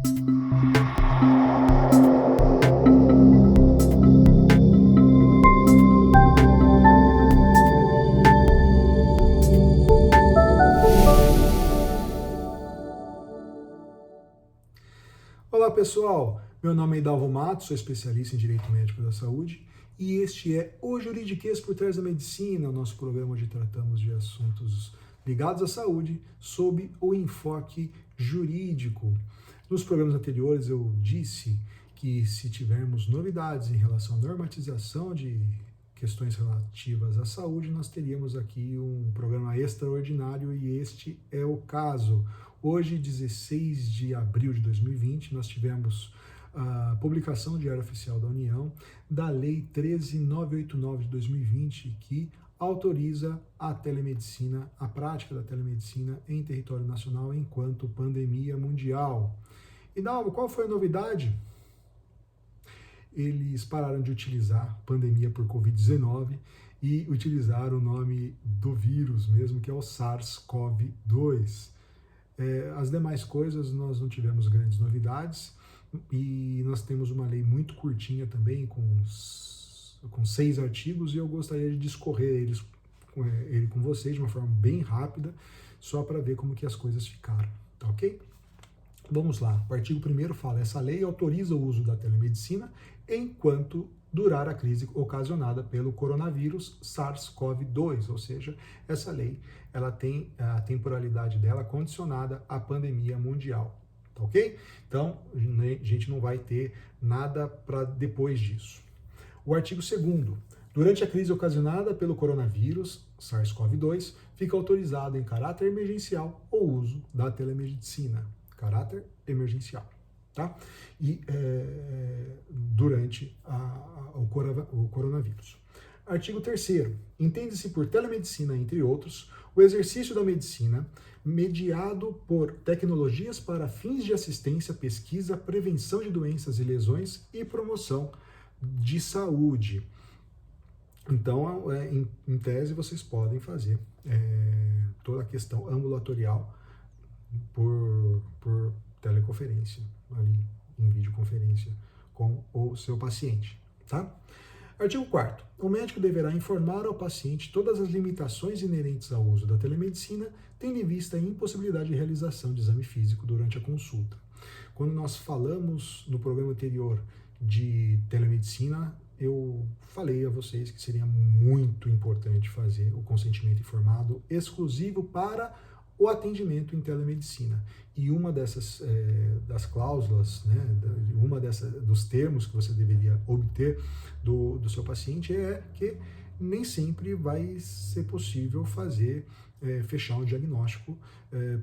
Olá pessoal, meu nome é Hidalgo Matos, sou especialista em Direito Médico da Saúde e este é o Juridiquês por Trás da Medicina, o nosso programa onde tratamos de assuntos ligados à saúde sob o enfoque jurídico. Nos programas anteriores eu disse que se tivermos novidades em relação à normatização de questões relativas à saúde, nós teríamos aqui um programa extraordinário e este é o caso. Hoje, 16 de abril de 2020, nós tivemos a publicação Diário Oficial da União da Lei 13.989 de 2020, que autoriza a telemedicina, a prática da telemedicina em território nacional enquanto pandemia mundial. E Dalvo, qual foi a novidade? Eles pararam de utilizar pandemia por Covid-19 e utilizaram o nome do vírus mesmo, que é o SARS-CoV-2. As demais coisas nós não tivemos grandes novidades e nós temos uma lei muito curtinha também, com 6 artigos, e eu gostaria de discorrer ele com vocês de uma forma bem rápida, só para ver como que as coisas ficaram, tá ok? Vamos lá, o artigo 1º fala: essa lei autoriza o uso da telemedicina enquanto durar a crise ocasionada pelo coronavírus SARS-CoV-2, ou seja, essa lei ela tem a temporalidade dela condicionada à pandemia mundial, tá ok? Então, a gente não vai ter nada para depois disso. O artigo 2º, durante a crise ocasionada pelo coronavírus SARS-CoV-2, fica autorizado em caráter emergencial o uso da telemedicina, caráter emergencial. Tá? E durante o coronavírus. Artigo 3º. Entende-se por telemedicina, entre outros, o exercício da medicina mediado por tecnologias para fins de assistência, pesquisa, prevenção de doenças e lesões e promoção de saúde. Então, em tese, vocês podem fazer toda a questão ambulatorial por teleconferência, ali em videoconferência com o seu paciente, tá? Artigo 4º. O médico deverá informar ao paciente todas as limitações inerentes ao uso da telemedicina, tendo em vista a impossibilidade de realização de exame físico durante a consulta. Quando nós falamos no programa anterior de telemedicina, eu falei a vocês que seria muito importante fazer o consentimento informado exclusivo para o atendimento em telemedicina. E uma dessas das cláusulas, né, dos termos que você deveria obter do seu paciente é que nem sempre vai ser possível fechar um diagnóstico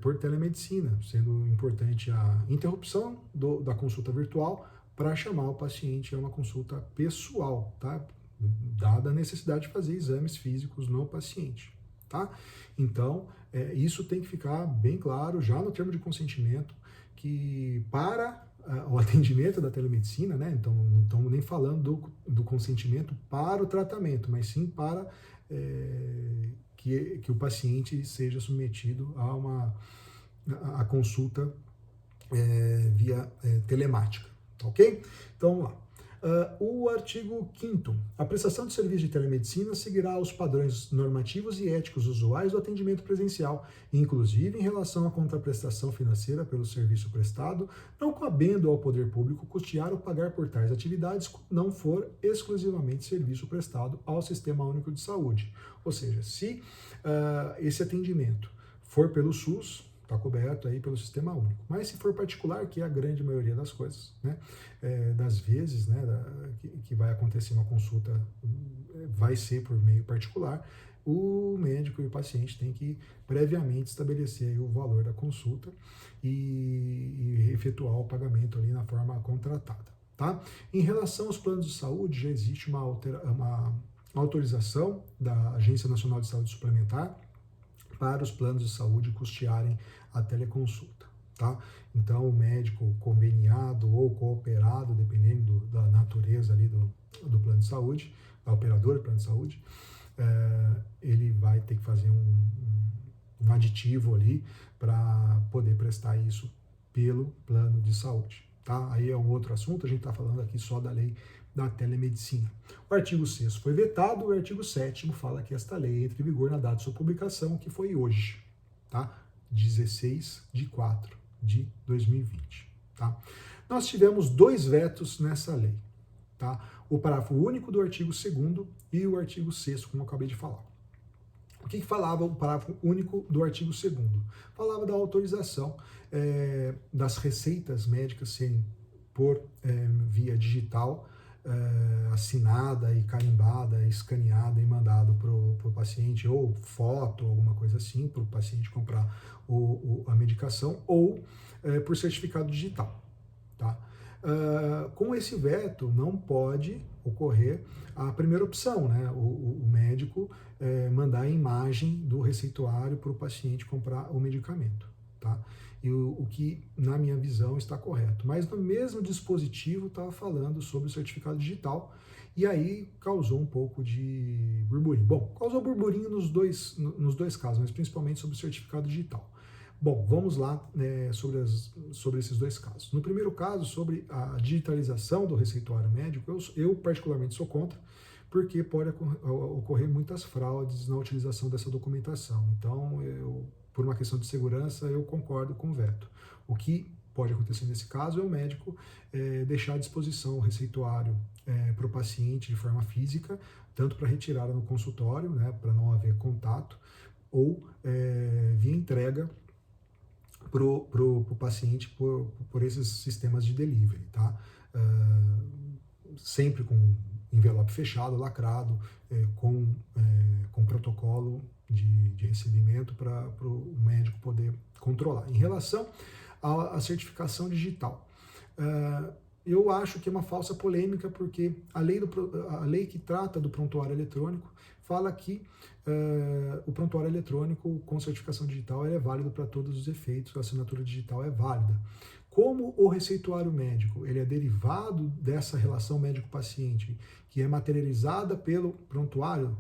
por telemedicina, sendo importante a interrupção da consulta virtual para chamar o paciente a uma consulta pessoal, tá? Dada a necessidade de fazer exames físicos no paciente. Tá? Então, isso tem que ficar bem claro já no termo de consentimento, que para o atendimento da telemedicina, né, então não estamos nem falando do consentimento para o tratamento, mas sim para que o paciente seja submetido a consulta via telemática, tá ok? Então, vamos lá. O artigo 5º. A prestação de serviço de telemedicina seguirá os padrões normativos e éticos usuais do atendimento presencial, inclusive em relação à contraprestação financeira pelo serviço prestado, não cabendo ao poder público custear ou pagar por tais atividades quando não for exclusivamente serviço prestado ao Sistema Único de Saúde. Ou seja, se esse atendimento for pelo SUS, está coberto aí pelo Sistema Único. Mas se for particular, que é a grande maioria das coisas, né, das vezes, né, que vai acontecer uma consulta, vai ser por meio particular, o médico e o paciente têm que previamente estabelecer aí o valor da consulta e efetuar o pagamento ali na forma contratada. Tá? Em relação aos planos de saúde, já existe uma autorização da Agência Nacional de Saúde Suplementar para os planos de saúde custearem a teleconsulta, tá? Então, o médico conveniado ou cooperado, dependendo da natureza ali do plano de saúde, da operadora do plano de saúde, ele vai ter que fazer um aditivo ali para poder prestar isso pelo plano de saúde. Tá? Aí é um outro assunto, a gente está falando aqui só da lei da telemedicina. O artigo 6º foi vetado, o artigo 7º fala que esta lei entra em vigor na data de sua publicação, que foi hoje, tá? 16/4/2020. Tá? Nós tivemos 2 vetos nessa lei. Tá? O parágrafo único do artigo 2º e o artigo 6º, como eu acabei de falar. O que falava o parágrafo único do artigo 2º? Falava da autorização das receitas médicas serem por via digital, assinada e carimbada, escaneada e mandado para o paciente, ou foto, alguma coisa assim, para o paciente comprar a medicação, ou por certificado digital. Tá? Com esse veto, não pode ocorrer a primeira opção, né? O médico mandar a imagem do receituário para o paciente comprar o medicamento. Tá? E o que, na minha visão, está correto. Mas no mesmo dispositivo estava falando sobre o certificado digital, e aí causou um pouco de burburinho. Bom, causou burburinho nos dois casos, mas principalmente sobre o certificado digital. Bom, vamos lá sobre esses 2 casos. No primeiro caso, sobre a digitalização do receituário médico, eu particularmente sou contra, porque pode ocorrer muitas fraudes na utilização dessa documentação. Então, por uma questão de segurança, eu concordo com o veto. O que pode acontecer nesse caso é o médico deixar à disposição o receituário para o paciente de forma física, tanto para retirada no consultório, né, para não haver contato, ou via entrega pro paciente por esses sistemas de delivery, tá? Sempre com envelope fechado, lacrado, com protocolo de recebimento para o médico poder controlar. Em relação à certificação digital, eu acho que é uma falsa polêmica, porque a lei que trata do prontuário eletrônico fala que o prontuário eletrônico com certificação digital é válido para todos os efeitos, a assinatura digital é válida. Como o receituário médico ele é derivado dessa relação médico-paciente, que é materializada pelo prontuário,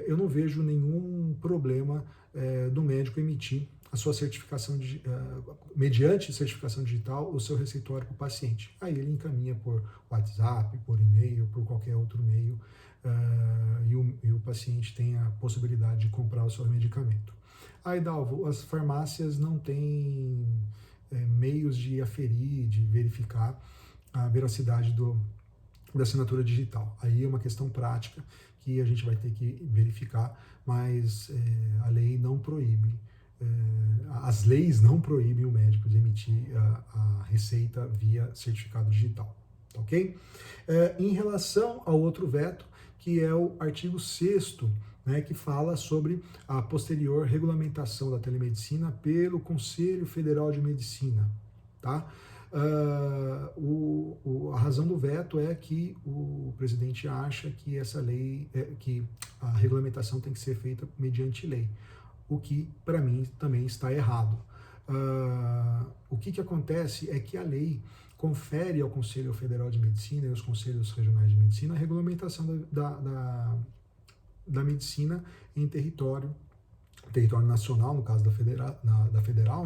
eu não vejo nenhum problema do médico emitir a sua certificação, mediante certificação digital, o seu receituário para o paciente. Aí ele encaminha por WhatsApp, por e-mail, por qualquer outro meio, e o paciente tem a possibilidade de comprar o seu medicamento. Aí, Dalvo, as farmácias não têm meios de aferir, de verificar a veracidade da assinatura digital. Aí é uma questão prática que a gente vai ter que verificar, mas a lei não proíbe, as leis não proíbem o médico de emitir a receita via certificado digital, tá ok? Em relação ao outro veto, que é o artigo 6º, né, que fala sobre a posterior regulamentação da telemedicina pelo Conselho Federal de Medicina, tá? A razão do veto é que o presidente acha que essa lei, que a regulamentação tem que ser feita mediante lei, o que para mim também está errado. O que acontece é que a lei confere ao Conselho Federal de Medicina e aos Conselhos Regionais de Medicina a regulamentação da medicina em território nacional, no caso da federal,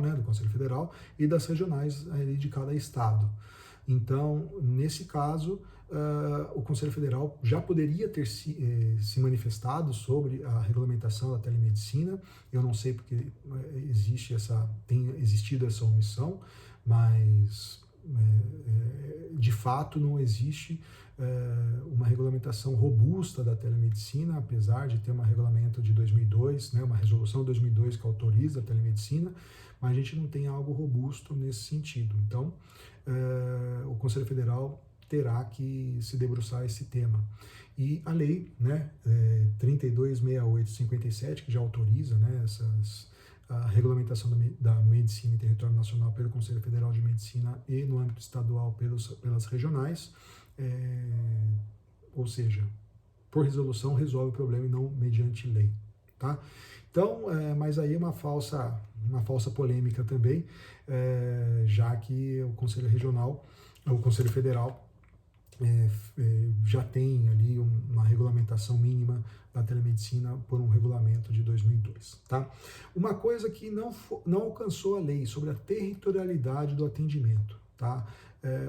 né, do Conselho Federal, e das regionais ali de cada estado. Então, nesse caso, o Conselho Federal já poderia ter se manifestado sobre a regulamentação da telemedicina. Eu não sei porque tem existido essa omissão, mas de fato não existe uma regulamentação robusta da telemedicina, apesar de ter um regulamento de 2002, né, uma resolução de 2002 que autoriza a telemedicina, mas a gente não tem algo robusto nesse sentido. Então, o Conselho Federal terá que se debruçar esse tema. E a lei, né, 3268/57, que já autoriza, né, a regulamentação da medicina em território nacional pelo Conselho Federal de Medicina e no âmbito estadual pelas regionais, ou seja, por resolução resolve o problema e não mediante lei, tá? Então, mas aí é uma falsa polêmica também, já que o Conselho Federal já tem ali uma regulamentação mínima da telemedicina por um regulamento de 2002, tá? Uma coisa que não alcançou a lei sobre a territorialidade do atendimento, tá?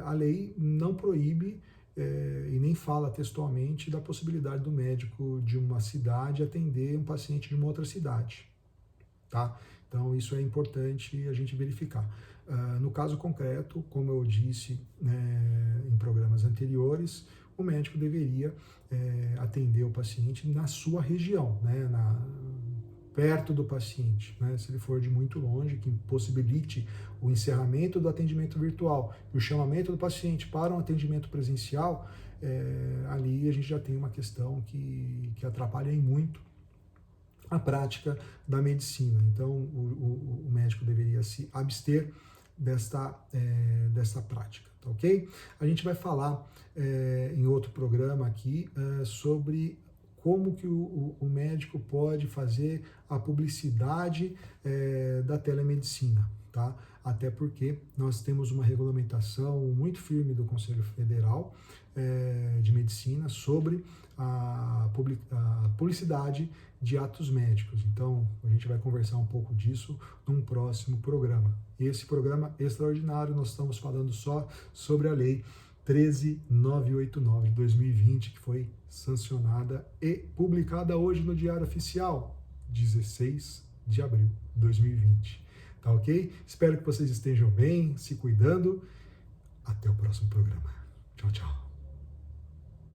A lei não proíbe e nem fala textualmente da possibilidade do médico de uma cidade atender um paciente de uma outra cidade, tá? Então, isso é importante a gente verificar. No caso concreto, como eu disse em programas anteriores, o médico deveria atender o paciente na sua região, né, perto do paciente. Né? Se ele for de muito longe, que possibilite o encerramento do atendimento virtual e o chamamento do paciente para um atendimento presencial, ali a gente já tem uma questão que atrapalha muito a prática da medicina. Então, o médico deveria se abster desta prática, tá ok? A gente vai falar em outro programa aqui sobre como que o médico pode fazer a publicidade da telemedicina, tá? Até porque nós temos uma regulamentação muito firme do Conselho Federal de Medicina sobre a publicidade de atos médicos. Então, a gente vai conversar um pouco disso num próximo programa. Esse programa extraordinário, nós estamos falando só sobre a Lei 13.989 de 2020, que foi sancionada e publicada hoje no Diário Oficial, 16 de abril de 2020. Tá ok? Espero que vocês estejam bem, se cuidando. Até o próximo programa. Tchau, tchau.